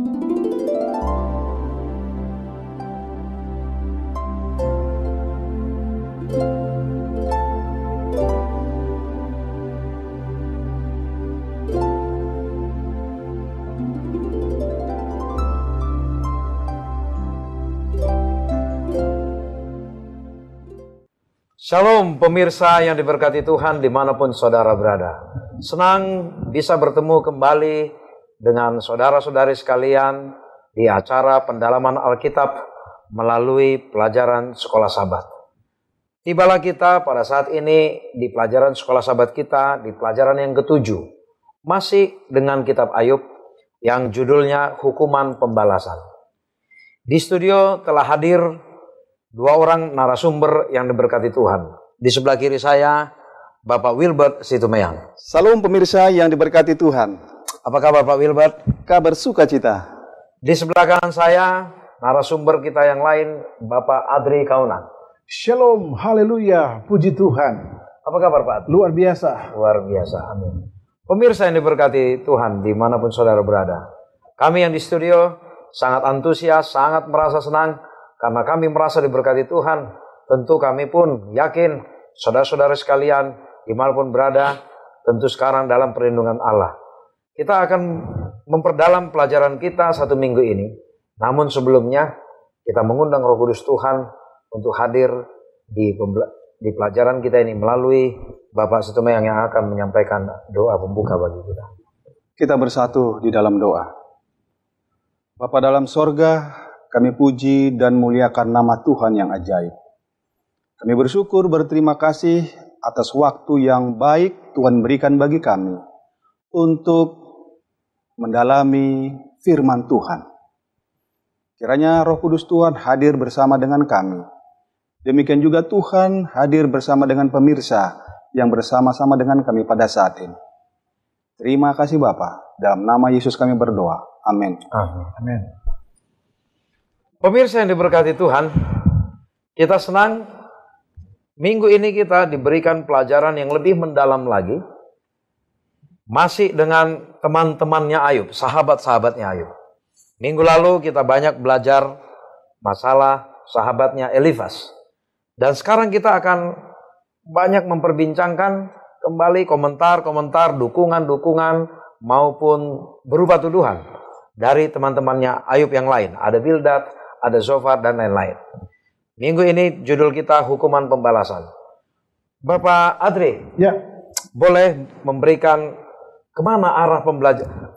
Shalom pemirsa yang diberkati Tuhan dimanapun saudara berada. Senang bisa bertemu kembali dengan saudara-saudari sekalian di acara pendalaman Alkitab melalui pelajaran Sekolah Sabat. Tibalah kita pada saat ini di pelajaran Sekolah Sabat kita di pelajaran yang ke-7. Masih dengan kitab Ayub yang judulnya Hukuman Pembalasan. Di studio telah hadir dua orang narasumber yang diberkati Tuhan. Di sebelah kiri saya, Bapak Wilbert Situmeyang. Salam pemirsa yang diberkati Tuhan. Apa kabar Pak Wilbert? Kabar sukacita. Di sebelah kanan saya, narasumber kita yang lain, Bapak Adri Kaunan. Shalom, haleluya, puji Tuhan. Apa kabar Pak Adri? Luar biasa. Luar biasa, amin. Pemirsa yang diberkati Tuhan dimanapun saudara berada. Kami yang di studio sangat antusias, sangat merasa senang. Karena kami merasa diberkati Tuhan, tentu kami pun yakin saudara-saudara sekalian dimanapun berada, tentu sekarang dalam perlindungan Allah. Kita akan memperdalam pelajaran kita satu minggu ini. Namun sebelumnya kita mengundang Roh Kudus Tuhan untuk hadir di pelajaran kita ini melalui Bapak Situmeyang yang akan menyampaikan doa pembuka bagi kita. Kita bersatu di dalam doa. Bapa dalam sorga, kami puji dan muliakan nama Tuhan yang ajaib. Kami bersyukur, berterima kasih atas waktu yang baik Tuhan berikan bagi kami untuk mendalami firman Tuhan. Kiranya Roh Kudus Tuhan hadir bersama dengan kami. Demikian juga Tuhan hadir bersama dengan pemirsa yang bersama-sama dengan kami pada saat ini. Terima kasih Bapa. Dalam nama Yesus kami berdoa. Amin. Amin. Pemirsa yang diberkati Tuhan, kita senang minggu ini kita diberikan pelajaran yang lebih mendalam lagi. Masih dengan teman-temannya Ayub, sahabat-sahabatnya Ayub. Minggu lalu kita banyak belajar masalah sahabatnya Elifas. Dan sekarang kita akan banyak memperbincangkan kembali komentar-komentar, dukungan-dukungan maupun berupa tuduhan dari teman-temannya Ayub yang lain. Ada Bildad, ada Zofar dan lain-lain. Minggu ini judul kita Hukuman Pembalasan. Bapak Adri, Ya, boleh memberikan kemana arah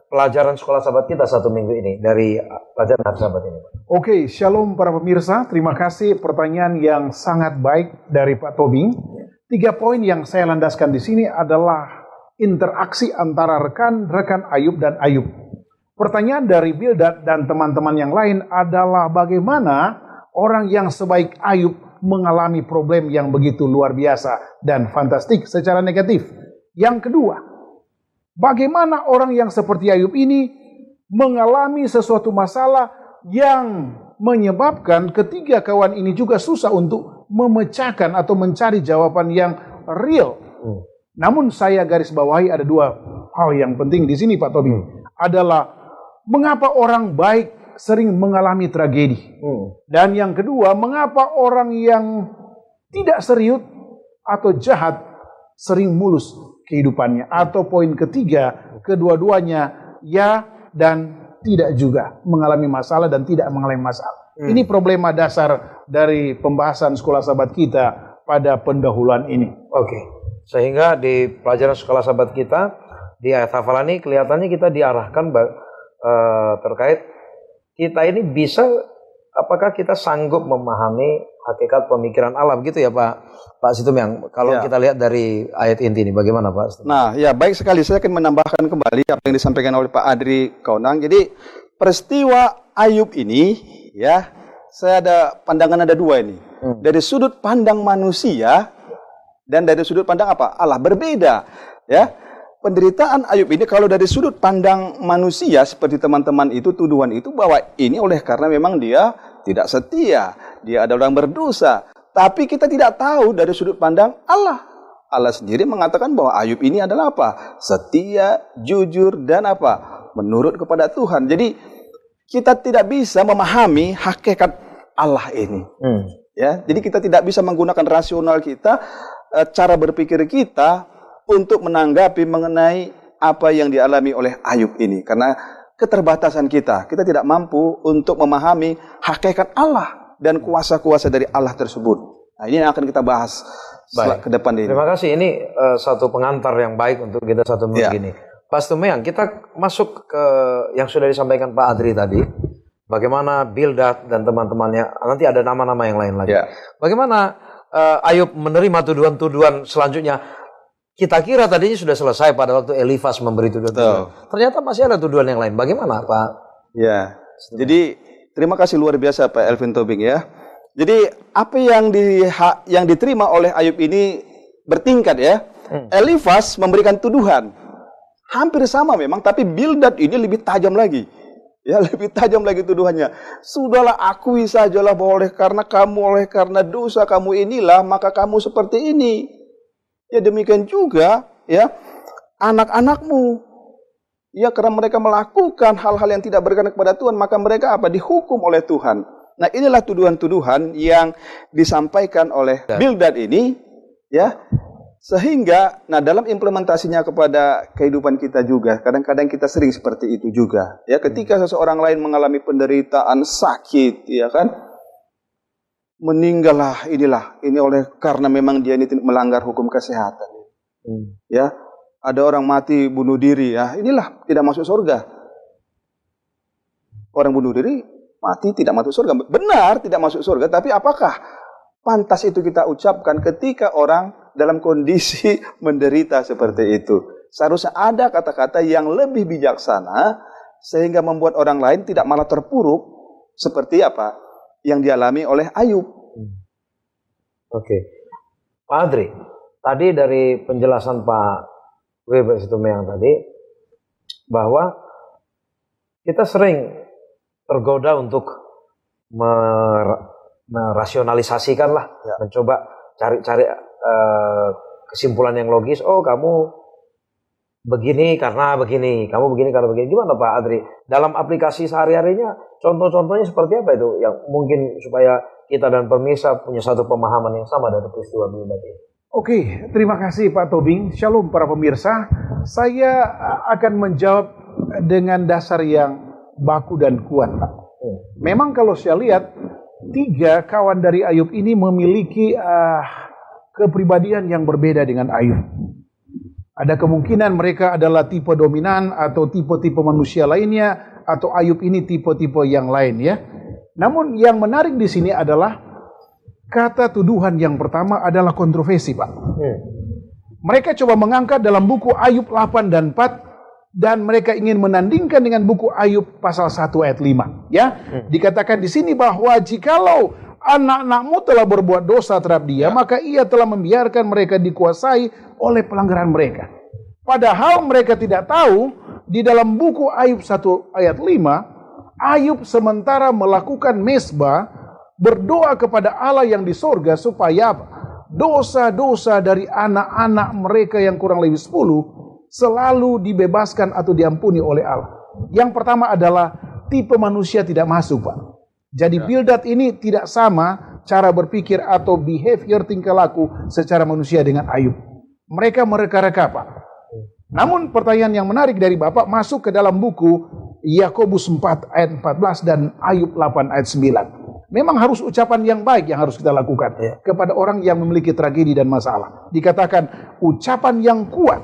pelajaran Sekolah Sabat kita satu minggu ini dari pelajaran Sabat ini? oke, shalom para pemirsa. Terima kasih pertanyaan yang sangat baik dari Pak Tobing. 3 poin yang saya landaskan di sini adalah interaksi antara rekan-rekan Ayub dan Ayub. Pertanyaan dari Bildad dan teman-teman yang lain adalah bagaimana orang yang sebaik Ayub mengalami problem yang begitu luar biasa dan fantastik secara negatif. Yang kedua, bagaimana orang yang seperti Ayub ini mengalami sesuatu masalah yang menyebabkan ketiga kawan ini juga susah untuk memecahkan atau mencari jawaban yang real. Namun saya garis bawahi ada 2 hal yang penting di sini Pak Tobi. Adalah mengapa orang baik sering mengalami tragedi. Dan yang kedua, mengapa orang yang tidak serius atau jahat sering mulus kehidupannya. Atau poin ketiga, kedua-duanya ya dan tidak juga mengalami masalah dan tidak mengalami masalah. Ini problema dasar dari pembahasan Sekolah Sabat kita pada pendahuluan ini. Oke. Sehingga di pelajaran Sekolah Sabat kita di ayat hafalan ini kelihatannya kita diarahkan terkait kita ini bisa, apakah kita sanggup memahami hakikat pemikiran Allah, begitu ya Pak Situmeyang? Kalau kita lihat dari ayat inti ini, bagaimana Pak? Nah, ya baik sekali. Saya akan menambahkan kembali apa yang disampaikan oleh Pak Adri Kaunang. Jadi peristiwa Ayub ini, ya, saya ada pandangan ada 2 ini. Dari sudut pandang manusia dan dari sudut pandang apa? Allah, berbeda, ya. Penderitaan Ayub ini kalau dari sudut pandang manusia seperti teman-teman itu, tuduhan itu bahwa ini oleh karena memang dia tidak setia, dia adalah orang berdosa. Tapi kita tidak tahu dari sudut pandang Allah. Allah sendiri mengatakan bahwa Ayub ini adalah apa? Setia, jujur, dan apa? Menurut kepada Tuhan. Jadi kita tidak bisa memahami hakikat Allah ini. Ya, jadi kita tidak bisa menggunakan rasional kita, cara berpikir kita untuk menanggapi mengenai apa yang dialami oleh Ayub ini. Karena keterbatasan kita tidak mampu untuk memahami hakikat Allah dan kuasa-kuasa dari Allah tersebut. Nah, ini yang akan kita bahas ke depan ini. Terima kasih, ini satu pengantar yang baik untuk kita satu menit gini. Pastor Meang, kita masuk ke yang sudah disampaikan Pak Adri tadi. Bagaimana Bildad dan teman-temannya, nanti ada nama-nama yang lain lagi. Bagaimana Ayub menerima tuduhan-tuduhan selanjutnya. Kita kira tadinya sudah selesai pada waktu Elifas memberi tuduhan-tuduhan. Ternyata masih ada tuduhan yang lain. Bagaimana Pak? Ya, jadi terima kasih luar biasa Pak Elvin Tobing ya. Jadi apa yang diterima oleh Ayub ini bertingkat ya. Elifas memberikan tuduhan. Hampir sama memang, tapi Bildad ini lebih tajam lagi. Ya, lebih tajam lagi tuduhannya. Sudahlah, akui sajalah bahwa oleh karena dosa kamu inilah, maka kamu seperti ini. Ya, demikian juga ya anak-anakmu. Ya, karena mereka melakukan hal-hal yang tidak berkenan kepada Tuhan, maka mereka dihukum oleh Tuhan. Nah, inilah tuduhan-tuduhan yang disampaikan oleh Bildad ini, ya. Sehingga, dalam implementasinya kepada kehidupan kita juga, kadang-kadang kita sering seperti itu juga. Ya, ketika seseorang lain mengalami penderitaan, sakit, ya kan, meninggallah ini oleh karena memang dia ini melanggar hukum kesehatan. Ya, ada orang mati bunuh diri, ya, inilah tidak masuk surga. Orang bunuh diri mati tidak masuk surga. Benar tidak masuk surga, tapi apakah pantas itu kita ucapkan ketika orang dalam kondisi menderita seperti itu? Seharusnya ada kata-kata yang lebih bijaksana sehingga membuat orang lain tidak malah terpuruk seperti apa yang dialami oleh Ayub. Oke. Pak Adri, tadi dari penjelasan Pak Weber Situmorang tadi bahwa kita sering tergoda untuk merasionalisasikan lah, mencoba cari kesimpulan yang logis. Oh, kamu begini karena begini, kamu begini karena begini. Gimana Pak Adri? Dalam aplikasi sehari-harinya, contoh-contohnya seperti apa itu? Yang mungkin supaya kita dan pemirsa punya satu pemahaman yang sama dari peristiwa Bildad ini. Oke, terima kasih Pak Tobing. Shalom para pemirsa. Saya akan menjawab dengan dasar yang baku dan kuat, Pak. Memang kalau saya lihat, 3 kawan dari Ayub ini memiliki kepribadian yang berbeda dengan Ayub. Ada kemungkinan mereka adalah tipe dominan atau tipe-tipe manusia lainnya, atau Ayub ini tipe-tipe yang lain ya. Namun yang menarik di sini adalah kata tuduhan yang pertama adalah kontroversi, Pak. Mereka coba mengangkat dalam buku Ayub 8 dan 4 dan mereka ingin menandingkan dengan buku Ayub pasal 1 ayat 5 ya. Dikatakan di sini bahwa jikalau anak-anakmu telah berbuat dosa terhadap dia, maka ia telah membiarkan mereka dikuasai oleh pelanggaran mereka. Padahal mereka tidak tahu di dalam buku Ayub 1 ayat 5, Ayub sementara melakukan mesbah, berdoa kepada Allah yang di sorga supaya dosa-dosa dari anak-anak mereka yang kurang lebih 10 selalu dibebaskan atau diampuni oleh Allah. Yang pertama adalah tipe manusia tidak masuk, Pak. Jadi Bildad ini tidak sama cara berpikir atau behavior tingkah laku secara manusia dengan Ayub. Mereka mereka-reka, Pak. Namun pertanyaan yang menarik dari Bapak masuk ke dalam buku Yakobus 4 ayat 14 dan Ayub 8 ayat 9. Memang harus ucapan yang baik yang harus kita lakukan kepada orang yang memiliki tragedi dan masalah. Dikatakan ucapan yang kuat,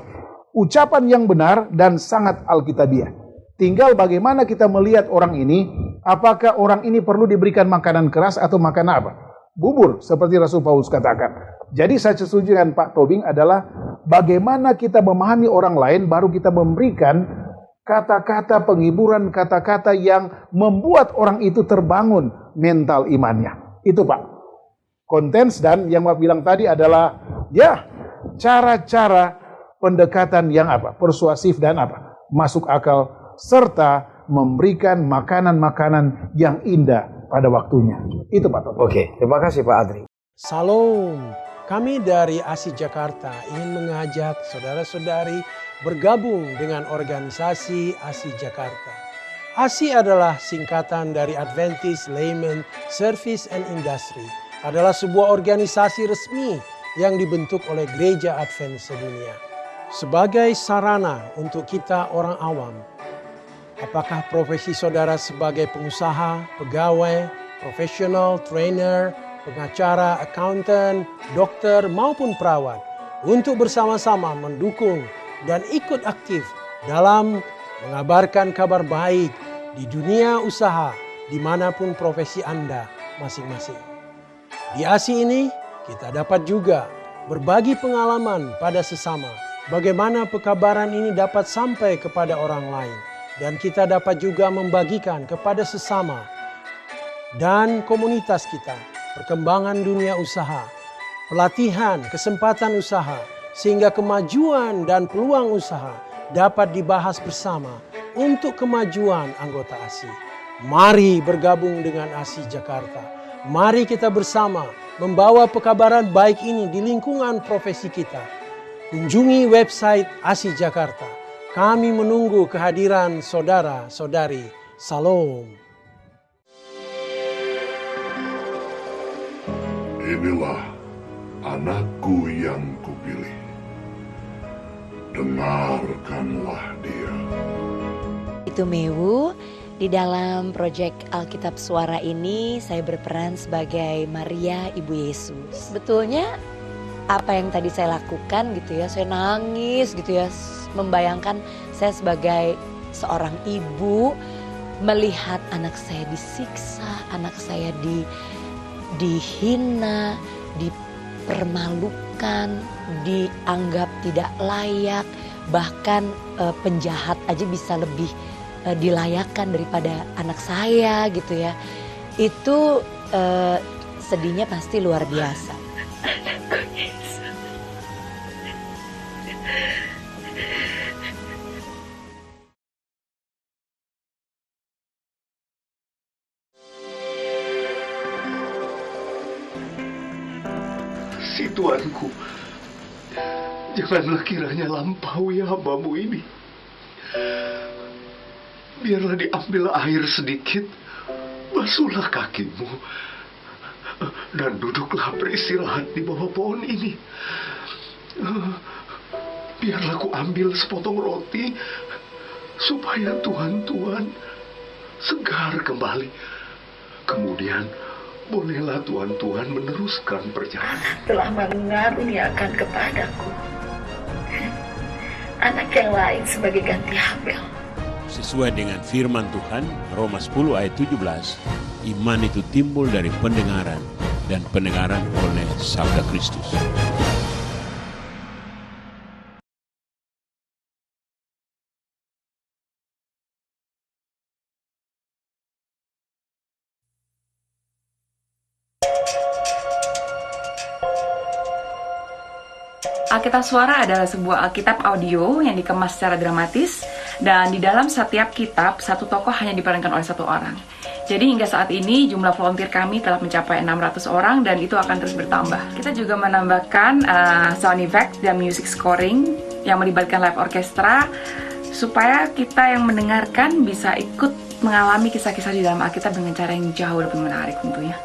ucapan yang benar dan sangat alkitabiah. Tinggal bagaimana kita melihat orang ini, apakah orang ini perlu diberikan makanan keras atau makan apa? Bubur, seperti Rasul Paulus katakan. Jadi saya setuju dengan Pak Tobing adalah bagaimana kita memahami orang lain, baru kita memberikan kata-kata penghiburan, kata-kata yang membuat orang itu terbangun mental imannya. Itu Pak. Kontens dan yang Pak bilang tadi adalah cara-cara pendekatan yang persuasif dan masuk akal, serta memberikan makanan-makanan yang indah pada waktunya. Itu Pak Toto. Oke, terima kasih Pak Adri. Salam, kami dari ASI Jakarta ingin mengajak saudara-saudari bergabung dengan organisasi ASI Jakarta. ASI adalah singkatan dari Adventist Layman Service and Industry. Adalah sebuah organisasi resmi yang dibentuk oleh Gereja Advent sedunia. Sebagai sarana untuk kita orang awam, apakah profesi saudara sebagai pengusaha, pegawai, profesional, trainer, pengacara, accountant, dokter maupun perawat, untuk bersama-sama mendukung dan ikut aktif dalam mengabarkan kabar baik di dunia usaha dimanapun profesi Anda masing-masing. Di ASI ini kita dapat juga berbagi pengalaman pada sesama, bagaimana pekabaran ini dapat sampai kepada orang lain, dan kita dapat juga membagikan kepada sesama dan komunitas kita perkembangan dunia usaha, pelatihan, kesempatan usaha, sehingga kemajuan dan peluang usaha dapat dibahas bersama untuk kemajuan anggota ASI. Mari bergabung dengan ASI Jakarta. Mari kita bersama membawa pekabaran baik ini di lingkungan profesi kita. Kunjungi website ASI Jakarta. Kami menunggu kehadiran saudara-saudari. Salam. Inilah anakku yang kupilih. Dengarkanlah dia. Itu Mewu. Di dalam proyek Alkitab Suara ini saya berperan sebagai Maria Ibu Yesus. Sebetulnya apa yang tadi saya lakukan gitu ya, saya nangis gitu ya, membayangkan saya sebagai seorang ibu melihat anak saya disiksa, anak saya dihina, dipermalukan, dianggap tidak layak, bahkan penjahat aja bisa lebih dilayakkan daripada anak saya gitu ya. Itu sedihnya pasti luar biasa. Anakku Yesus. Si Tuanku, janganlah kiranya lampaui hambamu ini. Biarlah diambil air sedikit, basuhlah kakimu, dan duduklah beristirahat di bawah pohon ini. Biarlah ku ambil sepotong roti, supaya Tuhan segar kembali. Kemudian, bolehlah Tuhan meneruskan perjalanan. Telah mengaruniakan kepadaku anak yang lain sebagai ganti Habel. Sesuai dengan firman Tuhan, Roma 10 ayat 17, iman itu timbul dari pendengaran, dan pendengaran oleh sabda Kristus. Alkitab Suara adalah sebuah Alkitab audio yang dikemas secara dramatis, dan di dalam setiap kitab, satu tokoh hanya diperankan oleh satu orang. Jadi hingga saat ini jumlah volunteer kami telah mencapai 600 orang dan itu akan terus bertambah. Kita juga menambahkan sound effect dan music scoring yang melibatkan live orchestra supaya kita yang mendengarkan bisa ikut mengalami kisah-kisah di dalam Alkitab dengan cara yang jauh lebih menarik tentunya.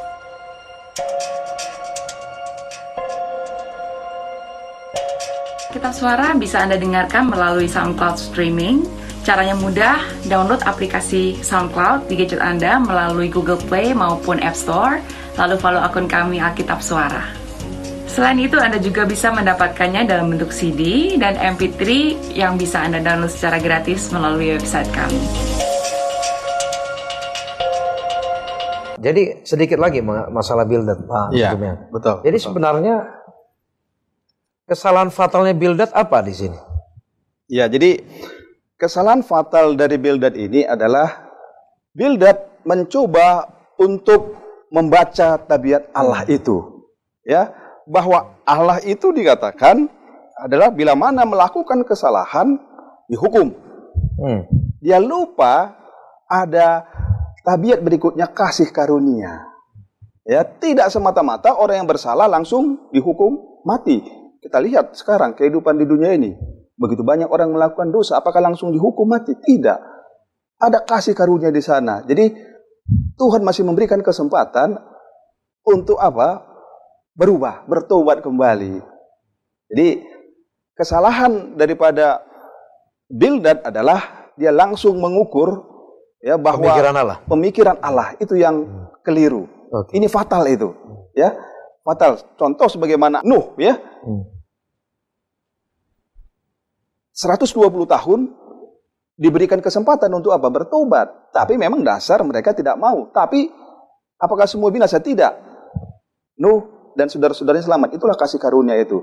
Alkitab Suara bisa Anda dengarkan melalui SoundCloud streaming. Caranya mudah, download aplikasi SoundCloud di gadget Anda melalui Google Play maupun App Store, lalu follow akun kami Alkitab Suara. Selain itu, Anda juga bisa mendapatkannya dalam bentuk CD dan MP3 yang bisa Anda download secara gratis melalui website kami. Jadi sedikit lagi masalah Bildad, Pak. Iya, Jumian. betul. Jadi betul. sebenarnya kesalahan fatalnya Bildad apa di sini? Ya, jadi kesalahan fatal dari Bildad ini adalah Bildad mencoba untuk membaca tabiat Allah itu. Ya, bahwa Allah itu dikatakan adalah bila mana melakukan kesalahan dihukum. Dia lupa ada tabiat berikutnya kasih karunia. Ya, tidak semata-mata orang yang bersalah langsung dihukum mati. Kita lihat sekarang kehidupan di dunia ini. Begitu banyak orang melakukan dosa, apakah langsung dihukum mati? Tidak. ada kasih karunia di sana. Jadi Tuhan masih memberikan kesempatan untuk apa? Berubah, bertobat kembali. Jadi kesalahan daripada Bildad adalah dia langsung mengukur ya bahwa pemikiran Allah itu yang keliru. Ini fatal itu, ya. Fatal. Contoh sebagaimana Nuh, ya. 120 tahun diberikan kesempatan untuk apa? Bertobat. Tapi memang dasar mereka tidak mau. Tapi apakah semua binasa? Tidak. Nuh dan saudara-saudaranya selamat. Itulah kasih karunia itu.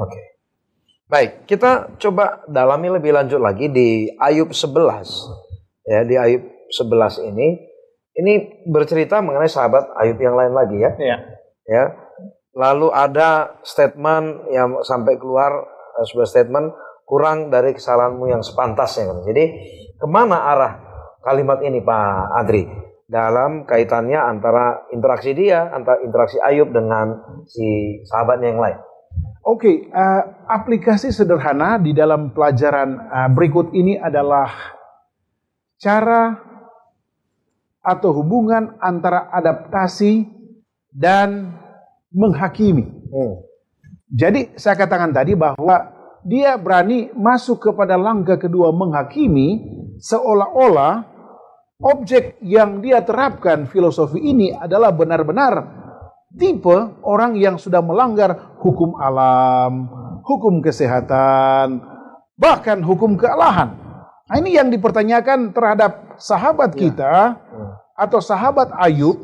Oke. Baik, kita coba dalami lebih lanjut lagi di Ayub 11. Ya, di Ayub 11 ini bercerita mengenai sahabat Ayub yang lain lagi ya. Ya. Lalu ada statement yang sampai keluar sebuah statement, kurang dari kesalahanmu yang sepantasnya. Jadi kemana arah kalimat ini Pak Adri dalam kaitannya antara interaksi interaksi Ayub dengan si sahabatnya yang lain? Oke, aplikasi sederhana di dalam pelajaran berikut ini adalah cara atau hubungan antara adaptasi dan menghakimi. Jadi saya katakan tadi bahwa dia berani masuk kepada langkah kedua menghakimi, seolah-olah objek yang dia terapkan filosofi ini adalah benar-benar tipe orang yang sudah melanggar hukum alam, hukum kesehatan, bahkan hukum kealahan. Nah, ini yang dipertanyakan terhadap sahabat kita atau sahabat Ayub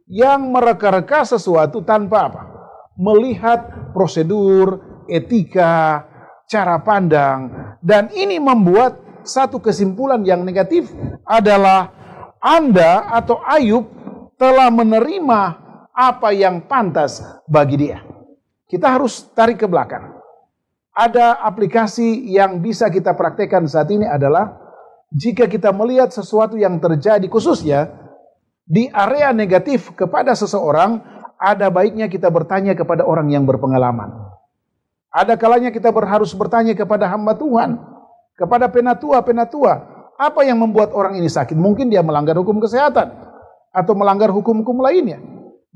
yang mereka-reka sesuatu tanpa apa? Melihat prosedur, etika, cara pandang. Dan ini membuat satu kesimpulan yang negatif adalah Anda atau Ayub telah menerima apa yang pantas bagi dia. Kita harus tarik ke belakang. Ada aplikasi yang bisa kita praktekkan saat ini adalah jika kita melihat sesuatu yang terjadi khususnya di area negatif kepada seseorang, ada baiknya kita bertanya kepada orang yang berpengalaman. Ada kalanya kita harus bertanya kepada hamba Tuhan, kepada penatua, apa yang membuat orang ini sakit? Mungkin dia melanggar hukum kesehatan atau melanggar hukum-hukum lainnya.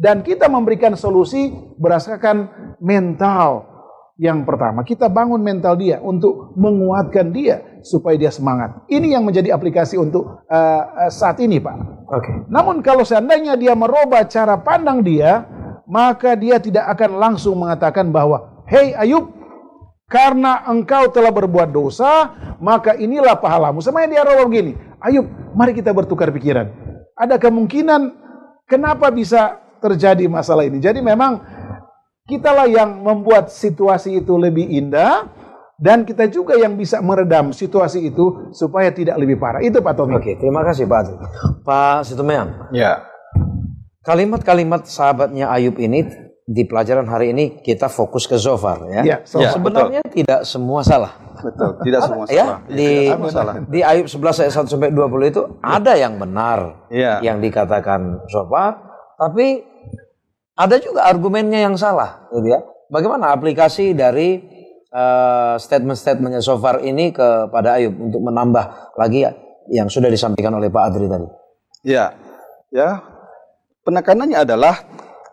Dan kita memberikan solusi berdasarkan mental yang pertama. Kita bangun mental dia untuk menguatkan dia supaya dia semangat. Ini yang menjadi aplikasi untuk saat ini, Pak. Namun kalau seandainya dia merubah cara pandang dia, maka dia tidak akan langsung mengatakan bahwa, "Hei Ayub, karena engkau telah berbuat dosa, maka inilah pahalamu." Semuanya dia robah begini, "Ayub, mari kita bertukar pikiran. Ada kemungkinan kenapa bisa terjadi masalah ini." Jadi memang kitalah yang membuat situasi itu lebih indah, dan kita juga yang bisa meredam situasi itu supaya tidak lebih parah. Itu Pak Tommy. Oke, terima kasih Pak Adri. Pak Situmean. Ya. Kalimat-kalimat sahabatnya Ayub ini di pelajaran hari ini kita fokus ke Zofar ya. Sebenarnya tidak semua salah. Betul, tidak semua ya, salah. Di Ayub 11 ayat 1 sampai 20 itu ada yang benar yang dikatakan Zofar, tapi ada juga argumennya yang salah, gitu ya. Bagaimana aplikasi dari statement-statementnya Zofar ini kepada Ayub untuk menambah lagi yang sudah disampaikan oleh Pak Adri tadi? Ya. Penekanannya adalah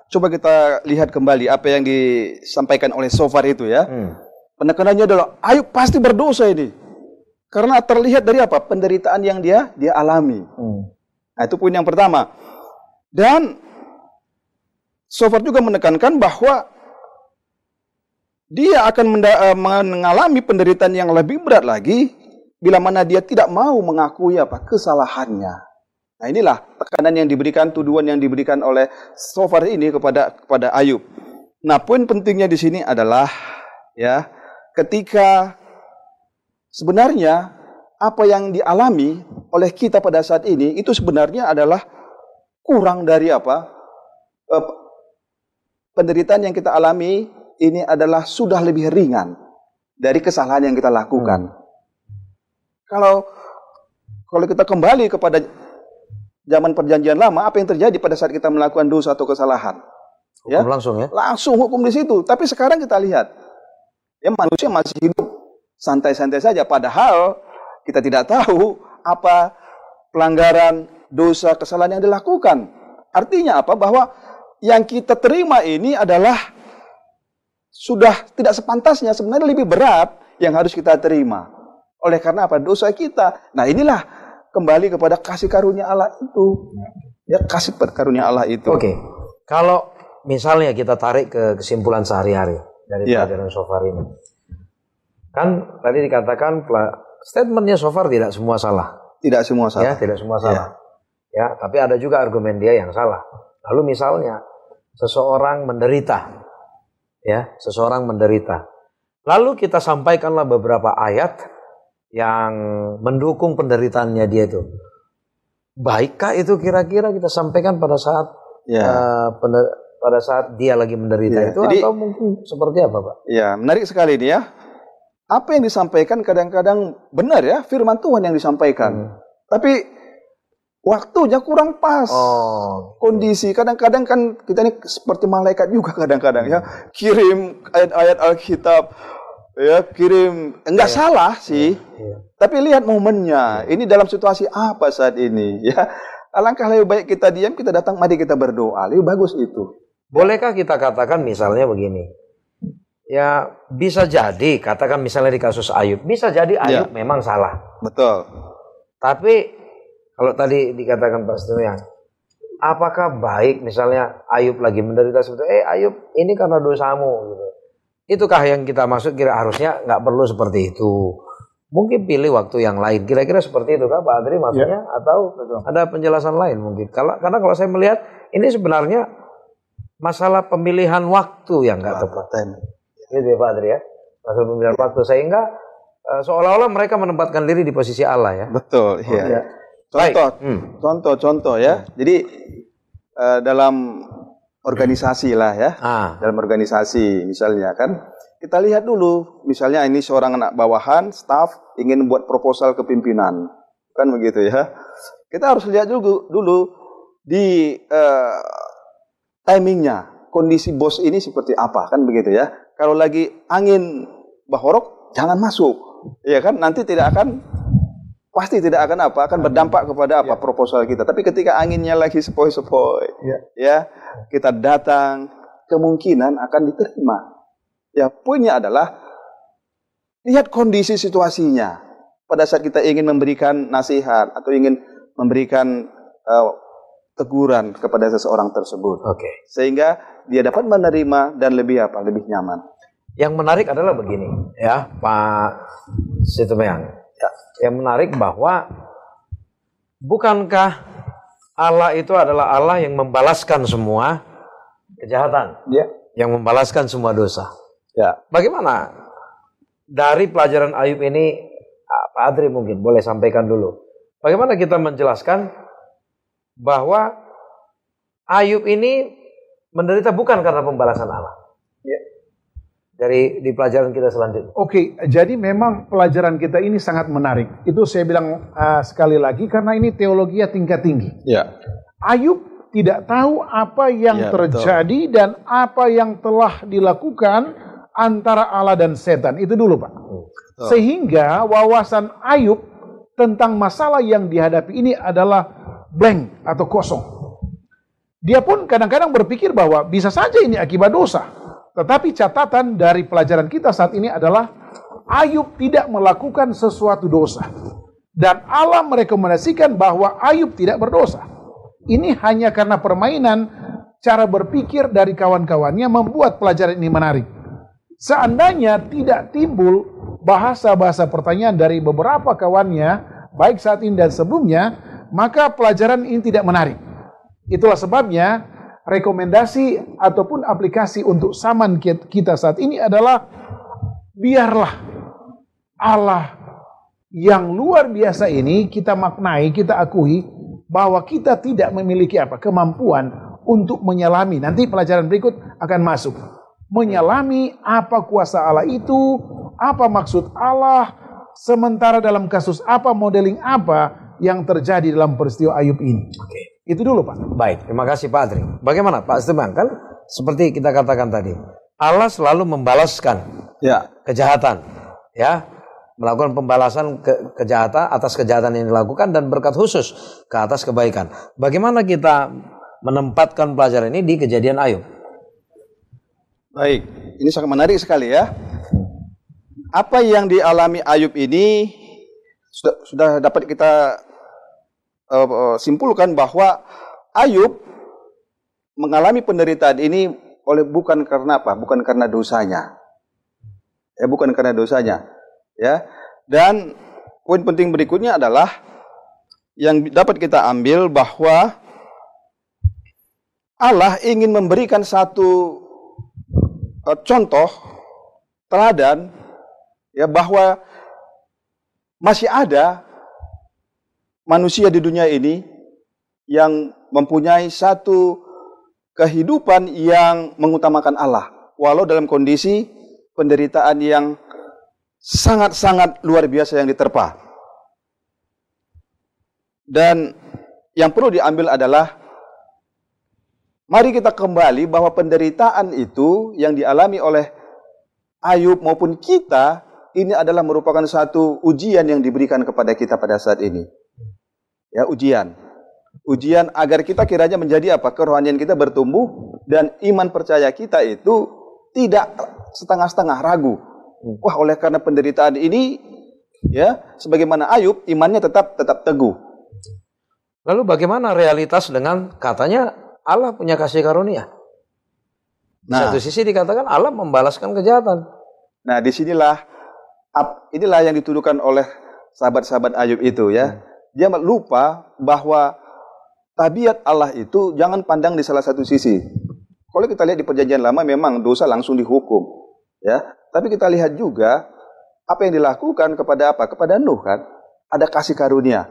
coba kita lihat kembali apa yang disampaikan oleh Zofar itu ya. Penekanannya adalah Ayub pasti berdosa ini. Karena terlihat dari apa? Penderitaan yang dia alami. Nah, itu poin yang pertama. Dan Zofar juga menekankan bahwa dia akan mengalami penderitaan yang lebih berat lagi bila mana dia tidak mau mengakui kesalahannya. Nah, inilah tekanan yang diberikan, tuduhan yang diberikan oleh Zofar ini kepada Ayub. Nah, poin pentingnya di sini adalah ya, ketika sebenarnya apa yang dialami oleh kita pada saat ini itu sebenarnya adalah kurang dari penderitaan yang kita alami ini adalah sudah lebih ringan dari kesalahan yang kita lakukan. Kalau kita kembali kepada zaman perjanjian lama, apa yang terjadi pada saat kita melakukan dosa atau kesalahan? Hukum langsung ya? Langsung hukum di situ. Tapi sekarang kita lihat, ya manusia masih hidup santai-santai saja. Padahal kita tidak tahu apa pelanggaran, dosa, kesalahan yang dilakukan. Artinya apa? Bahwa yang kita terima ini adalah sudah tidak sepantasnya, sebenarnya lebih berat yang harus kita terima. Oleh karena apa? Dosa kita. Nah, inilah kembali kepada kasih karunia Allah itu. Ya, kasih karunia Allah itu. Oke. Kalau misalnya kita tarik ke kesimpulan sehari-hari dari pelajaran shofar ini. Kan tadi dikatakan statementnya shofar tidak semua salah. Tidak semua salah. Ya, tidak semua salah. Ya, tapi ada juga argumen dia yang salah. Lalu misalnya seseorang menderita. Ya, seseorang menderita. Lalu kita sampaikanlah beberapa ayat yang mendukung penderitaannya dia itu. Baikkah itu kira-kira kita sampaikan pada saat pada saat dia lagi menderita itu, jadi, atau mungkin seperti apa, Pak? Ya, menarik sekali ini ya. Apa yang disampaikan kadang-kadang benar ya, firman Tuhan yang disampaikan. Tapi waktunya kurang pas. Kondisi kadang-kadang kan kita ini seperti malaikat juga kadang-kadang ya, kirim ayat-ayat Alkitab, ya kirim, enggak salah sih. Tapi lihat momennya. Ini dalam situasi apa saat ini ya? Alangkah lebih baik kita diam, kita datang, mari kita berdoa. Lebih bagus itu. Bolehkah kita katakan misalnya begini? Ya, bisa jadi katakan misalnya di kasus Ayub, bisa jadi Ayub memang salah. Betul. Tapi kalau tadi dikatakan Pak Setumiang, apakah baik misalnya Ayub lagi menderita seperti Ayub ini karena dosamu gitu. Itukah yang kita maksud, kira harusnya nggak perlu seperti itu. Mungkin pilih waktu yang lain. Kira-kira seperti itu kan Pak Adri maksudnya, atau ada penjelasan lain mungkin. Karena kalau saya melihat ini sebenarnya masalah pemilihan waktu yang nggak tepat. Gitu ya Pak Adri ya. Masalah pemilihan waktu, sehingga seolah-olah mereka menempatkan diri di posisi Allah ya. Betul, iya. Contoh ya. Jadi dalam organisasi lah ya. Dalam organisasi misalnya kan, kita lihat dulu, misalnya ini seorang anak bawahan, staf ingin buat proposal ke pimpinan, kan begitu ya. Kita harus lihat dulu di timingnya, kondisi bos ini seperti apa, kan begitu ya. Kalau lagi angin bahorok, jangan masuk, ya kan. Nanti pasti tidak akan berdampak kepada proposal kita. Tapi ketika anginnya lagi sepoi-sepoi, ya kita datang, kemungkinan akan diterima. Ya, poinnya adalah lihat kondisi situasinya. Pada saat kita ingin memberikan nasihat atau ingin memberikan teguran kepada seseorang tersebut, sehingga dia dapat menerima dan lebih nyaman. Yang menarik adalah begini, ya Pak Situmeang. Yang menarik bahwa bukankah Allah itu adalah Allah yang membalaskan semua kejahatan, yang membalaskan semua dosa. Ya, bagaimana dari pelajaran Ayub ini, Pak Adri mungkin boleh sampaikan dulu. Bagaimana kita menjelaskan bahwa Ayub ini menderita bukan karena pembalasan Allah? Di pelajaran kita selanjutnya. Jadi memang pelajaran kita ini sangat menarik. Itu saya bilang sekali lagi karena ini teologi tingkat tinggi. Ayub tidak tahu apa yang terjadi dan apa yang telah dilakukan antara Allah dan setan. Itu dulu Pak. Sehingga wawasan Ayub tentang masalah yang dihadapi ini adalah blank atau kosong. Dia pun kadang-kadang berpikir bahwa bisa saja ini akibat dosa. Tetapi catatan dari pelajaran kita saat ini adalah Ayub tidak melakukan sesuatu dosa. Dan Allah merekomendasikan bahwa Ayub tidak berdosa. Ini hanya karena permainan cara berpikir dari kawan-kawannya membuat pelajaran ini menarik. Seandainya tidak timbul bahasa-bahasa pertanyaan dari beberapa kawannya, baik saat ini dan sebelumnya, maka pelajaran ini tidak menarik. Itulah sebabnya rekomendasi ataupun aplikasi untuk zaman kita saat ini adalah biarlah Allah yang luar biasa ini kita maknai, kita akui bahwa kita tidak memiliki kemampuan untuk menyelami. Nanti pelajaran berikut akan masuk. Menyelami apa kuasa Allah itu, apa maksud Allah, sementara dalam kasus apa, modeling apa yang terjadi dalam peristiwa Ayub ini. Itu dulu Pak. Baik, terima kasih Pak Adri. Bagaimana Pak Setemang? Kan seperti kita katakan tadi, Allah selalu membalaskan kejahatan. Ya, melakukan pembalasan kejahatan atas kejahatan yang dilakukan dan berkat khusus ke atas kebaikan. Bagaimana kita menempatkan pelajaran ini di Kejadian Ayub? Baik, ini sangat menarik sekali ya. Apa yang dialami Ayub ini sudah dapat kita simpulkan bahwa Ayub mengalami penderitaan ini bukan karena apa? Bukan karena dosanya. Ya, bukan karena dosanya. Ya. Dan poin penting berikutnya adalah yang dapat kita ambil bahwa Allah ingin memberikan satu contoh teladan ya, bahwa masih ada manusia di dunia ini yang mempunyai satu kehidupan yang mengutamakan Allah, walau dalam kondisi penderitaan yang sangat-sangat luar biasa yang diterpa. Dan yang perlu diambil adalah, mari kita kembali bahwa penderitaan itu yang dialami oleh Ayub maupun kita, ini adalah merupakan satu ujian yang diberikan kepada kita pada saat ini. Ya, ujian. Ujian agar kita kiranya menjadi apa? Kerohanian kita bertumbuh dan iman percaya kita itu tidak setengah-setengah ragu. Wah, oleh karena penderitaan ini, ya, sebagaimana Ayub, imannya tetap teguh. Lalu bagaimana realitas dengan katanya Allah punya kasih karunia? Di satu sisi dikatakan Allah membalaskan kejahatan. Nah, inilah yang dituduhkan oleh sahabat-sahabat Ayub itu ya. Dia lupa bahwa tabiat Allah itu jangan pandang di salah satu sisi. Kalau kita lihat di Perjanjian Lama memang dosa langsung dihukum, ya. Tapi kita lihat juga apa yang dilakukan kepada apa? Kepada Nuh kan, ada kasih karunia.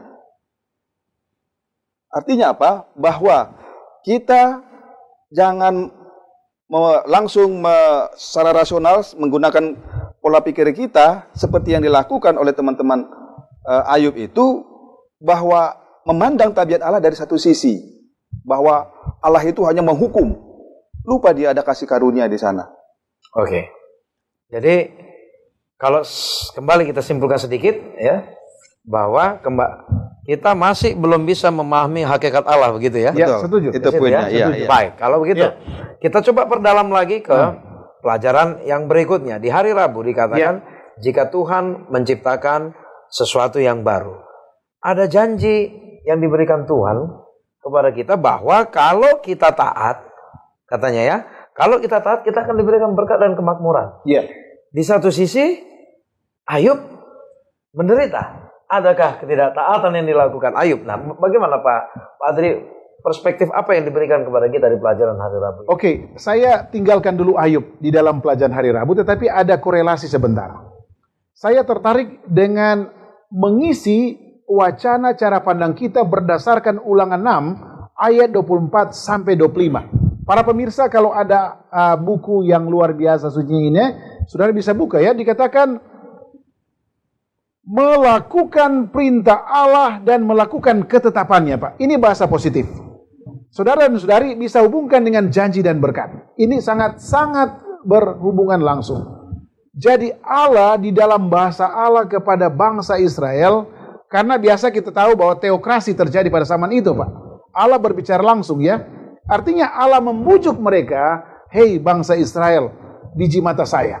Artinya apa? Bahwa kita jangan langsung secara rasional menggunakan pola pikir kita seperti yang dilakukan oleh teman-teman Ayub itu, bahwa memandang tabiat Allah dari satu sisi, bahwa Allah itu hanya menghukum, lupa dia ada kasih karunia di sana. Oke. Jadi kalau kembali kita simpulkan sedikit ya, bahwa kita masih belum bisa memahami hakikat Allah, begitu ya? Ya, setuju. Itu poinnya. Ya, ya. Baik, kalau begitu kita coba perdalam lagi ke pelajaran yang berikutnya. Di hari Rabu dikatakan jika Tuhan menciptakan sesuatu yang baru, ada janji yang diberikan Tuhan kepada kita bahwa kalau kita taat, katanya ya, kalau kita taat kita akan diberikan berkat dan kemakmuran. Iya. Di satu sisi Ayub menderita. Adakah ketidaktaatan yang dilakukan Ayub? Nah, bagaimana Pak Adri, perspektif apa yang diberikan kepada kita di pelajaran hari Rabu? Oke, saya tinggalkan dulu Ayub di dalam pelajaran hari Rabu, tetapi ada korelasi sebentar. Saya tertarik dengan mengisi wacana cara pandang kita berdasarkan Ulangan 6 ayat 24 sampai 25. Para pemirsa, kalau ada buku yang luar biasa suci ini, saudara bisa buka ya. Dikatakan melakukan perintah Allah dan melakukan ketetapannya, Pak. Ini bahasa positif. Saudara dan saudari bisa hubungkan dengan janji dan berkat. Ini sangat-sangat berhubungan langsung. Jadi Allah di dalam bahasa Allah kepada bangsa Israel, karena biasa kita tahu bahwa teokrasi terjadi pada zaman itu, Pak. Allah berbicara langsung ya. Artinya Allah membujuk mereka, hei bangsa Israel, biji mata saya.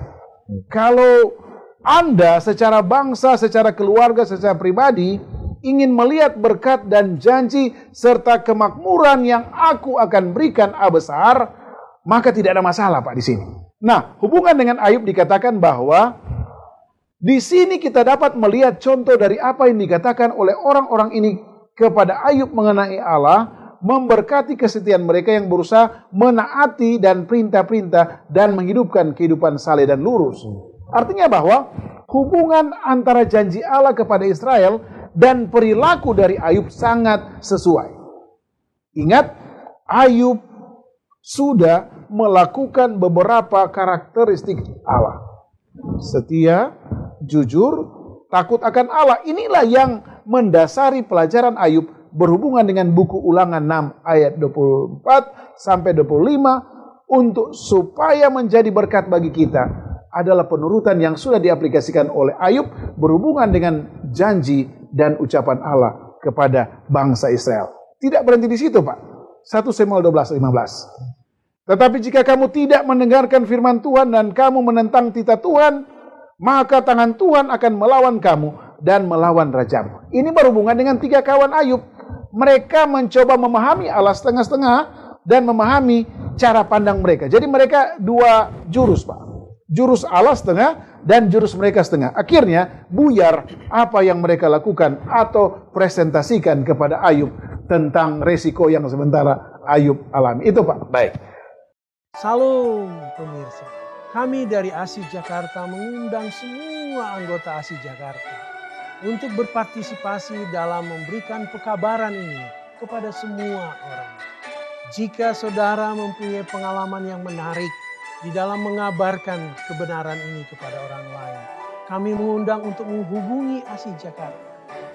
Kalau Anda secara bangsa, secara keluarga, secara pribadi ingin melihat berkat dan janji serta kemakmuran yang aku akan berikan besar, maka tidak ada masalah, Pak, di sini. Nah, hubungan dengan Ayub dikatakan bahwa di sini kita dapat melihat contoh dari apa yang dikatakan oleh orang-orang ini kepada Ayub mengenai Allah, memberkati kesetiaan mereka yang berusaha menaati dan perintah-perintah dan menghidupkan kehidupan saleh dan lurus. Artinya bahwa hubungan antara janji Allah kepada Israel dan perilaku dari Ayub sangat sesuai. Ingat, Ayub sudah melakukan beberapa karakteristik Allah. Setia, jujur, takut akan Allah. Inilah yang mendasari pelajaran Ayub berhubungan dengan buku Ulangan 6 ayat 24 sampai 25 untuk supaya menjadi berkat bagi kita. adalah penurutan yang sudah diaplikasikan oleh Ayub berhubungan dengan janji dan ucapan Allah kepada bangsa Israel. Tidak berhenti di situ, Pak. 1 Samuel 12:15. Tetapi jika kamu tidak mendengarkan firman Tuhan dan kamu menentang titah Tuhan, maka tangan Tuhan akan melawan kamu dan melawan rajamu. Ini berhubungan dengan 3 kawan Ayub. Mereka mencoba memahami Allah setengah-setengah dan memahami cara pandang mereka. Jadi mereka 2 jurus, Pak. Jurus Allah setengah dan jurus mereka setengah. Akhirnya buyar apa yang mereka lakukan atau presentasikan kepada Ayub tentang resiko yang sementara Ayub alami. Itu, Pak. Baik. Salam pemirsa. Kami dari ASI Jakarta mengundang semua anggota ASI Jakarta untuk berpartisipasi dalam memberikan pekabaran ini kepada semua orang. Jika saudara mempunyai pengalaman yang menarik di dalam mengabarkan kebenaran ini kepada orang lain, kami mengundang untuk menghubungi ASI Jakarta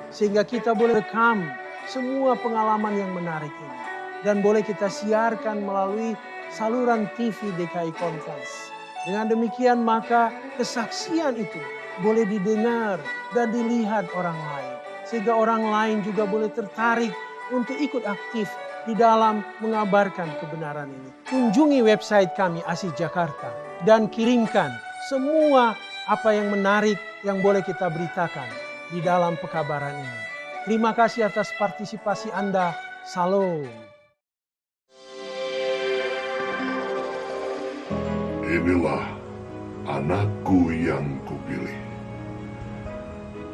sehingga kita boleh rekam semua pengalaman yang menarik ini dan boleh kita siarkan melalui saluran TV DKI Conference. Dengan demikian maka kesaksian itu boleh didengar dan dilihat orang lain sehingga orang lain juga boleh tertarik untuk ikut aktif di dalam mengabarkan kebenaran ini. Kunjungi website kami ASI Jakarta dan kirimkan semua apa yang menarik yang boleh kita beritakan di dalam pekabaran ini. Terima kasih atas partisipasi Anda. Salam. Inilah anakku yang kupilih.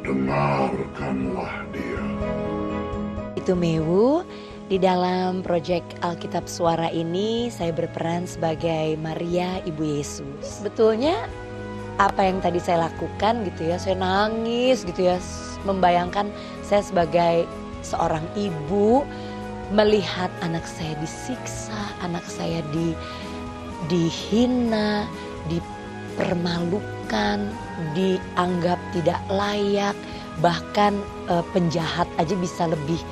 Dengarkanlah dia. Itu Mewu. Di dalam proyek Alkitab Suara ini saya berperan sebagai Maria Ibu Yesus. Sebetulnya apa yang tadi saya lakukan gitu ya, saya nangis gitu ya, membayangkan saya sebagai seorang ibu melihat anak saya disiksa, anak saya dihina, dipermalukan, dianggap tidak layak, bahkan penjahat aja bisa lebih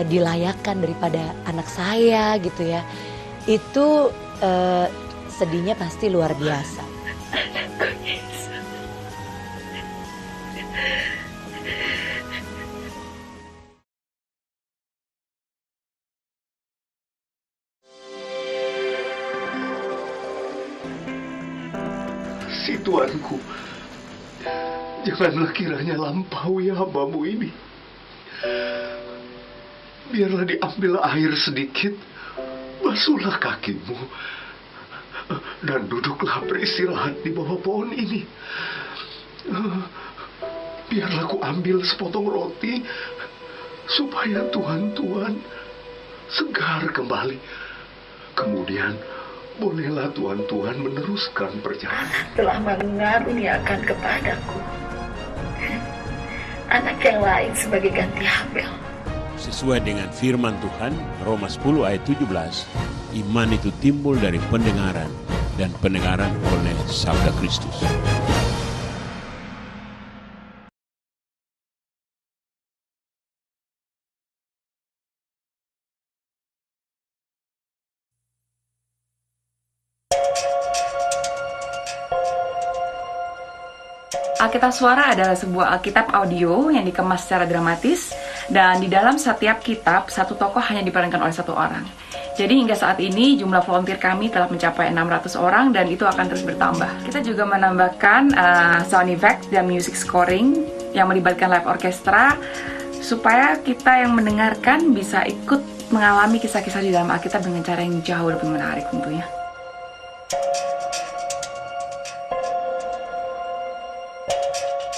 dilayakkan daripada anak saya gitu ya. Itu sedihnya pasti luar biasa. Anakku Yesus. Si Tuanku, janganlah kiranya lampaui hambamu ini. Biarlah diambil air sedikit, basuhlah kakimu, dan duduklah beristirahat di bawah pohon ini. Biarlah ku ambil sepotong roti, supaya Tuhan segar kembali. Kemudian, bolehlah Tuhan meneruskan perjalanan. Telah mengaruniakan kepadaku anak yang lain sebagai ganti Habel. Sesuai dengan firman Tuhan, Roma 10 ayat 17, iman itu timbul dari pendengaran dan pendengaran oleh sabda Kristus. Alkitab Suara adalah sebuah Alkitab audio yang dikemas secara dramatis, dan di dalam setiap kitab, satu tokoh hanya diperankan oleh satu orang. Jadi hingga saat ini jumlah volunteer kami telah mencapai 600 orang dan itu akan terus bertambah. Kita juga menambahkan sound effect dan music scoring yang melibatkan live orchestra supaya kita yang mendengarkan bisa ikut mengalami kisah-kisah di dalam Alkitab dengan cara yang jauh lebih menarik tentunya.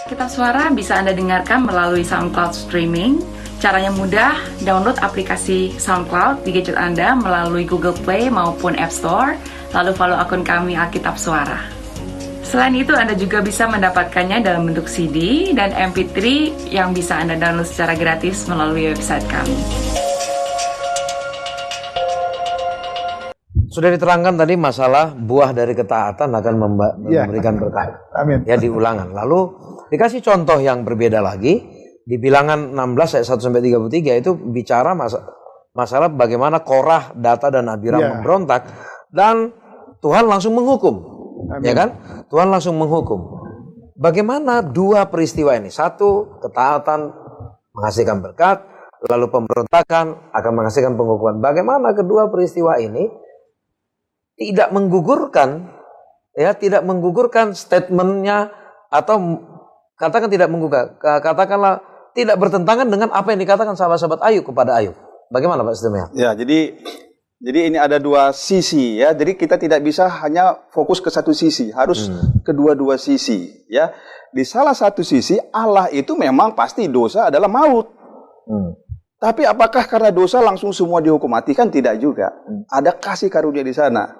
Alkitab Suara bisa Anda dengarkan melalui SoundCloud streaming. Caranya mudah, download aplikasi SoundCloud di gadget Anda melalui Google Play maupun App Store, lalu follow akun kami Alkitab Suara. Selain itu, Anda juga bisa mendapatkannya dalam bentuk CD dan MP3 yang bisa Anda download secara gratis melalui website kami. Sudah diterangkan tadi masalah buah dari ketaatan akan memberikan berkah. Amin. Ya, diulangan. Lalu dikasih contoh yang berbeda lagi di Bilangan 16 ayat 1-33 itu bicara masalah bagaimana Korah, Data dan Abiram memberontak dan Tuhan langsung menghukum. Ya kan? Tuhan langsung menghukum. Bagaimana dua peristiwa ini? Satu, ketaatan menghasilkan berkat, lalu pemberontakan akan menghasilkan penghukuman. Bagaimana kedua peristiwa ini tidak menggugurkan, ya, tidak menggugurkan statementnya, atau katakan tidak menggugurkan, katakanlah tidak bertentangan dengan apa yang dikatakan sahabat-sahabat Ayub kepada Ayub. Bagaimana Pak Setemya? Ya, jadi ini ada dua sisi ya. Jadi kita tidak bisa hanya fokus ke satu sisi, harus kedua-dua sisi ya. Di salah satu sisi Allah itu memang pasti dosa adalah maut. Tapi apakah karena dosa langsung semua dihukum mati? Kan tidak juga. Ada kasih karunia di sana.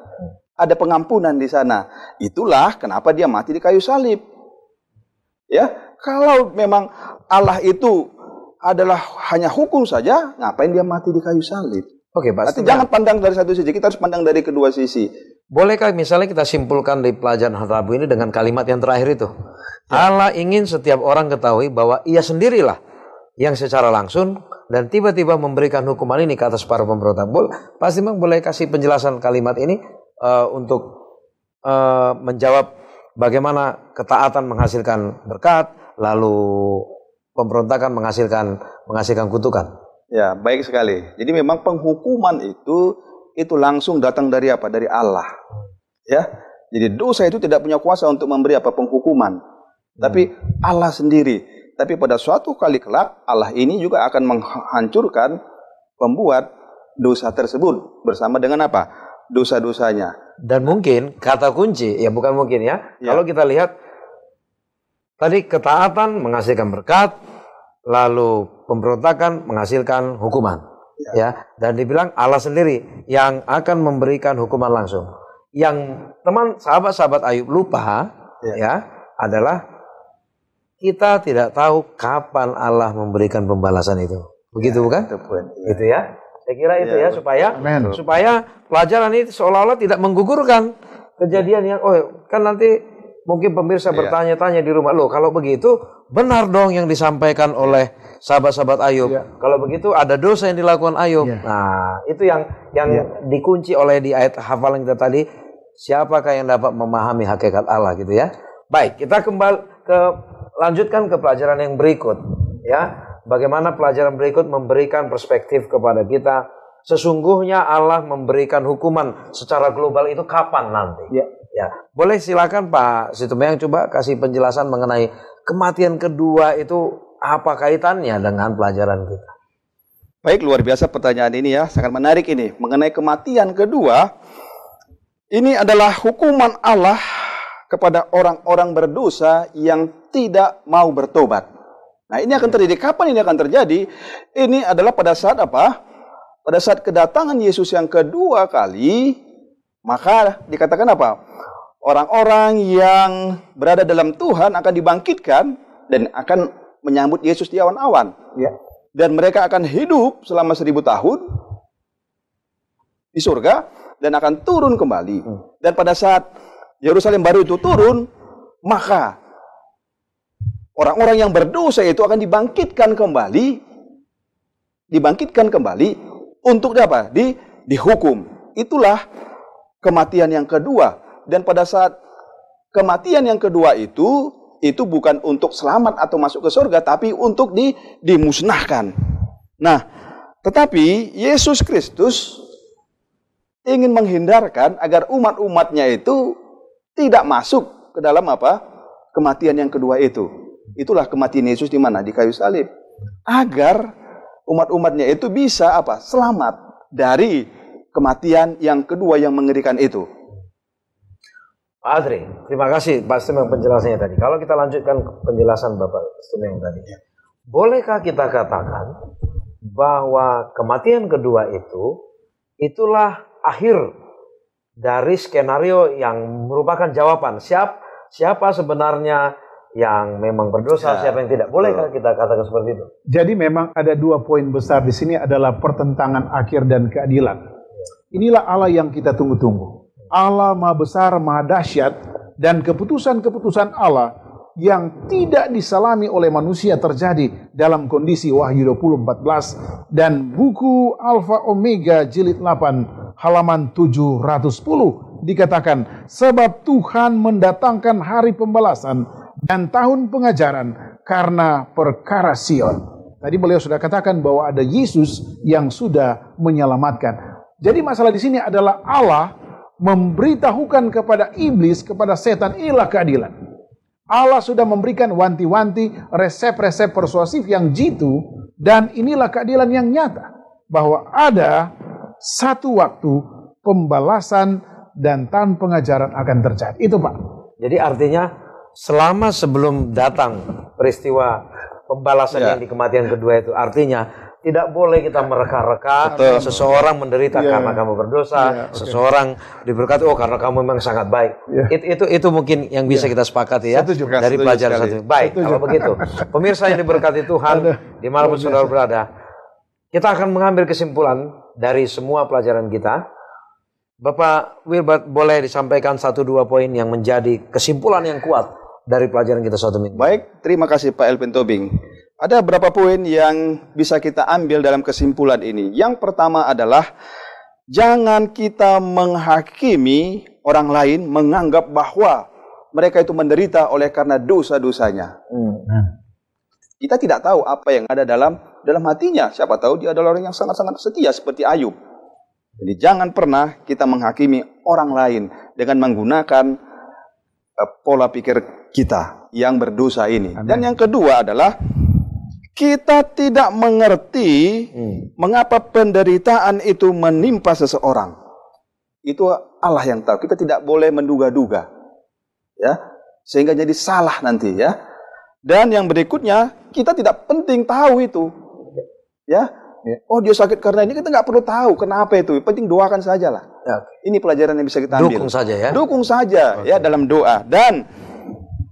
Ada pengampunan di sana. Itulah kenapa dia mati di kayu salib. Ya, kalau memang Allah itu adalah hanya hukum saja, ngapain dia mati di kayu salib? Oke, Pak. Berarti jangan pandang dari satu sisi, kita harus pandang dari kedua sisi. Bolehkah misalnya kita simpulkan di pelajaran Rabu ini dengan kalimat yang terakhir itu? Allah ingin setiap orang ketahui bahwa ia sendirilah yang secara langsung dan tiba-tiba memberikan hukuman ini ke atas para pemberontak. Pak Simang boleh kasih penjelasan kalimat ini untuk menjawab bagaimana ketaatan menghasilkan berkat, lalu pemberontakan menghasilkan kutukan. Ya, baik sekali. Jadi memang penghukuman itu langsung datang dari apa? Dari Allah. Ya. Jadi dosa itu tidak punya kuasa untuk memberi penghukuman. Tapi Allah sendiri. Tapi pada suatu kali kelak Allah ini juga akan menghancurkan pembuat dosa tersebut bersama dengan apa? Dosa-dosanya. Dan mungkin kata kunci, ya bukan mungkin ya. Kalau kita lihat tadi ketaatan menghasilkan berkat, lalu pemberontakan menghasilkan hukuman. Ya, dan dibilang Allah sendiri yang akan memberikan hukuman langsung. Yang sahabat-sahabat Ayub lupa ya adalah kita tidak tahu kapan Allah memberikan pembalasan itu. Begitu bukan? Itu ya. Saya kira itu ya supaya pelajaran ini seolah-olah tidak menggugurkan kejadian yang kan nanti mungkin pemirsa bertanya-tanya di rumah, loh kalau begitu benar dong yang disampaikan oleh sahabat-sahabat Ayub. Kalau begitu ada dosa yang dilakukan Ayub. Nah, itu yang dikunci oleh di ayat hafalan kita tadi, siapakah yang dapat memahami hakikat Allah gitu ya. Baik, kita lanjutkan ke pelajaran yang berikut ya. Bagaimana pelajaran berikut memberikan perspektif kepada kita, sesungguhnya Allah memberikan hukuman secara global itu kapan nanti? Ya, boleh silakan Pak Situmbayang coba kasih penjelasan mengenai kematian kedua itu apa kaitannya dengan pelajaran kita? Baik, luar biasa pertanyaan ini ya, sangat menarik ini. Mengenai kematian kedua, ini adalah hukuman Allah kepada orang-orang berdosa yang tidak mau bertobat. Nah, ini akan terjadi. Kapan ini akan terjadi? Ini adalah pada saat apa? Pada saat kedatangan Yesus yang kedua kali, maka dikatakan apa? Orang-orang yang berada dalam Tuhan akan dibangkitkan dan akan menyambut Yesus di awan-awan. Ya. Dan mereka akan hidup selama 1000 tahun di surga dan akan turun kembali. Dan pada saat Yerusalem baru itu turun, maka orang-orang yang berdosa itu akan dibangkitkan kembali untuk apa? Dihukum. Itulah kematian yang kedua. Dan pada saat kematian yang kedua itu bukan untuk selamat atau masuk ke surga, tapi untuk dimusnahkan. Nah, tetapi Yesus Kristus ingin menghindarkan agar umat-umatnya itu tidak masuk ke dalam apa? Kematian yang kedua itu. Itulah kematian Yesus di mana? Di kayu salib. Agar umat-umatnya itu bisa apa? Selamat dari kematian yang kedua yang mengerikan itu. Pak Adri, terima kasih Pak Stemeng penjelasannya tadi. Kalau kita lanjutkan penjelasan Bapak Stemeng tadi, bolehkah kita katakan bahwa kematian kedua itulah akhir dari skenario yang merupakan jawaban siapa sebenarnya yang memang berdosa, siapa yang tidak? Bolehkah kita katakan seperti itu? Jadi memang ada dua poin besar di sini adalah pertentangan akhir dan keadilan. Inilah Allah yang kita tunggu-tunggu. Allah Maha Besar, Maha Dahsyat, dan keputusan-keputusan Allah yang tidak disalami oleh manusia terjadi dalam kondisi Wahyu 20:14 dan buku Alfa Omega jilid 8 halaman 710 dikatakan, sebab Tuhan mendatangkan hari pembalasan dan tahun pengajaran karena perkara Sion. Tadi beliau sudah katakan bahwa ada Yesus yang sudah menyelamatkan. Jadi masalah di sini adalah Allah memberitahukan kepada iblis, kepada setan, inilah keadilan. Allah sudah memberikan wanti-wanti, resep-resep persuasif yang jitu, dan inilah keadilan yang nyata. Bahwa ada satu waktu pembalasan dan tahun pengajaran akan terjadi. Itu Pak. Jadi artinya selama sebelum datang peristiwa pembalasan yang di kematian kedua itu, artinya tidak boleh kita mereka-reka seseorang menderita karena kamu berdosa, seseorang diberkati karena kamu memang sangat baik. Itu mungkin yang bisa kita sepakati ya dari pelajaran satu. Baik, kalau begitu, pemirsa yang diberkati Tuhan, dimanapun saudara berada, kita akan mengambil kesimpulan dari semua pelajaran kita. Bapak Wilbert, boleh disampaikan 1-2 poin yang menjadi kesimpulan yang kuat dari pelajaran kita satu minggu. Baik, terima kasih Pak Elvin Tobing. Ada beberapa poin yang bisa kita ambil dalam kesimpulan ini. Yang pertama adalah jangan kita menghakimi orang lain, menganggap bahwa mereka itu menderita oleh karena dosa-dosanya. Kita tidak tahu apa yang ada dalam hatinya. Siapa tahu dia adalah orang yang sangat-sangat setia seperti Ayub. Jadi jangan pernah kita menghakimi orang lain dengan menggunakan pola pikir kita yang berdosa ini. Amen. Dan yang kedua adalah kita tidak mengerti mengapa penderitaan itu menimpa seseorang. Itu Allah yang tahu. Kita tidak boleh menduga-duga, ya, sehingga jadi salah nanti, ya. Dan yang berikutnya, kita tidak penting tahu itu, ya. Oh dia sakit karena ini, kita nggak perlu tahu kenapa itu. Penting doakan saja lah. Ya. Ini pelajaran yang bisa kita ambil. Dukung saja ya. Dukung saja ya dalam doa. Dan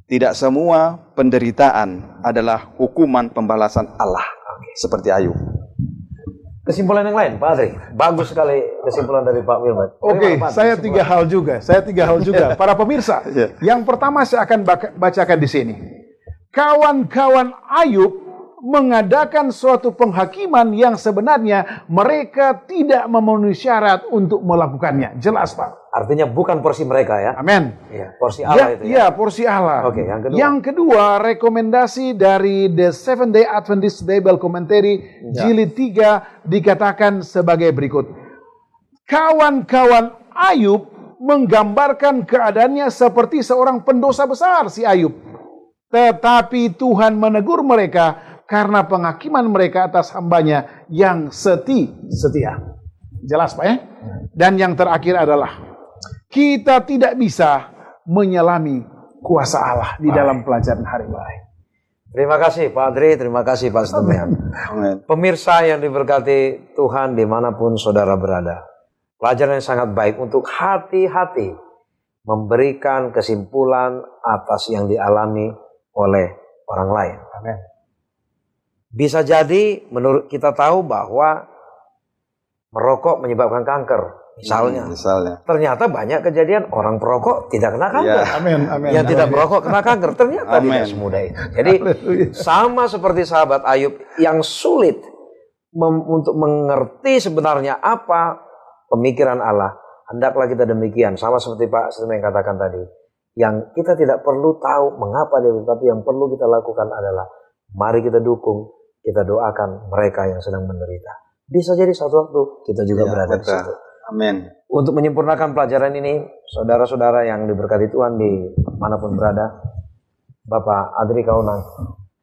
tidak semua penderitaan adalah hukuman pembalasan Allah. Seperti Ayub. Kesimpulan yang lain, Pak Adri. Bagus sekali kesimpulan dari Pak Wilbert. Oke, saya tiga hal juga. Para pemirsa, yang pertama saya akan bacakan di sini. Kawan-kawan Ayub mengadakan suatu penghakiman yang sebenarnya mereka tidak memenuhi syarat untuk melakukannya. Jelas Pak. Artinya bukan porsi mereka ya. Amin. Ya, porsi Allah itu ya. Iya, porsi Allah. Oke, yang kedua. Yang kedua, rekomendasi dari The Seventh Day Adventist Bible Commentary jilid 3 dikatakan sebagai berikut. Kawan-kawan Ayub menggambarkan keadaannya seperti seorang pendosa besar si Ayub. Tetapi Tuhan menegur mereka karena penghakiman mereka atas hambanya yang setia. Jelas Pak ya? Dan yang terakhir adalah kita tidak bisa menyelami kuasa Allah di dalam pelajaran hari ini. Terima kasih Pak Adri, terima kasih Pak Stemian. Pemirsa yang diberkati Tuhan dimanapun saudara berada. Pelajaran yang sangat baik untuk hati-hati memberikan kesimpulan atas yang dialami oleh orang lain. Amin. Bisa jadi menurut kita tahu bahwa merokok menyebabkan kanker. Misalnya. Ternyata banyak kejadian orang perokok tidak kena kanker. Yang tidak merokok kena kanker. Ternyata tidak semudah itu. Jadi sama seperti sahabat Ayub yang sulit untuk mengerti sebenarnya apa pemikiran Allah. Hendaklah kita demikian. Sama seperti Pak Sesma yang katakan tadi. Yang kita tidak perlu tahu mengapa dia, tapi yang perlu kita lakukan adalah mari kita dukung, kita doakan mereka yang sedang menderita. Bisa jadi suatu waktu kita juga berada di situ. Amin. Untuk menyempurnakan pelajaran ini, saudara-saudara yang diberkati Tuhan di manapun berada, Bapak Adri Kaunan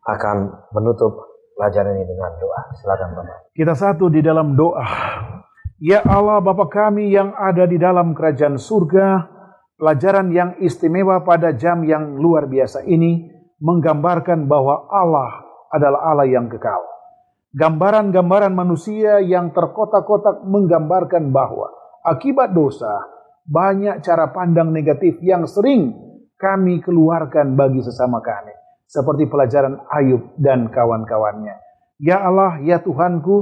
akan menutup pelajaran ini dengan doa. Silakan Bapak. Kita satu di dalam doa. Ya Allah Bapa kami yang ada di dalam kerajaan surga, pelajaran yang istimewa pada jam yang luar biasa ini menggambarkan bahwa Allah adalah Allah yang kekal. Gambaran-gambaran manusia yang terkotak-kotak menggambarkan bahwa akibat dosa banyak cara pandang negatif yang sering kami keluarkan bagi sesama kami. Seperti pelajaran Ayub dan kawan-kawannya. Ya Allah, ya Tuhanku,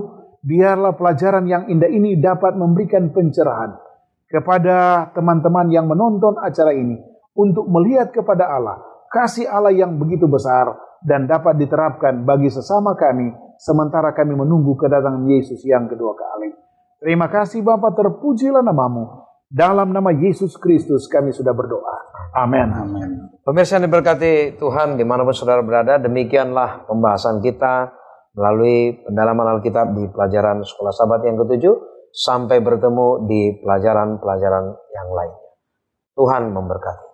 biarlah pelajaran yang indah ini dapat memberikan pencerahan kepada teman-teman yang menonton acara ini untuk melihat kepada Allah, kasih Allah yang begitu besar dan dapat diterapkan bagi sesama kami sementara kami menunggu kedatangan Yesus yang kedua kali. Terima kasih Bapa, terpujilah namamu. Dalam nama Yesus Kristus kami sudah berdoa. Amin. Amin. Pemirsa yang diberkati Tuhan dimanapun saudara berada, demikianlah pembahasan kita melalui pendalaman Alkitab di pelajaran Sekolah Sabat yang ke-7. Sampai bertemu di pelajaran-pelajaran yang lain. Tuhan memberkati.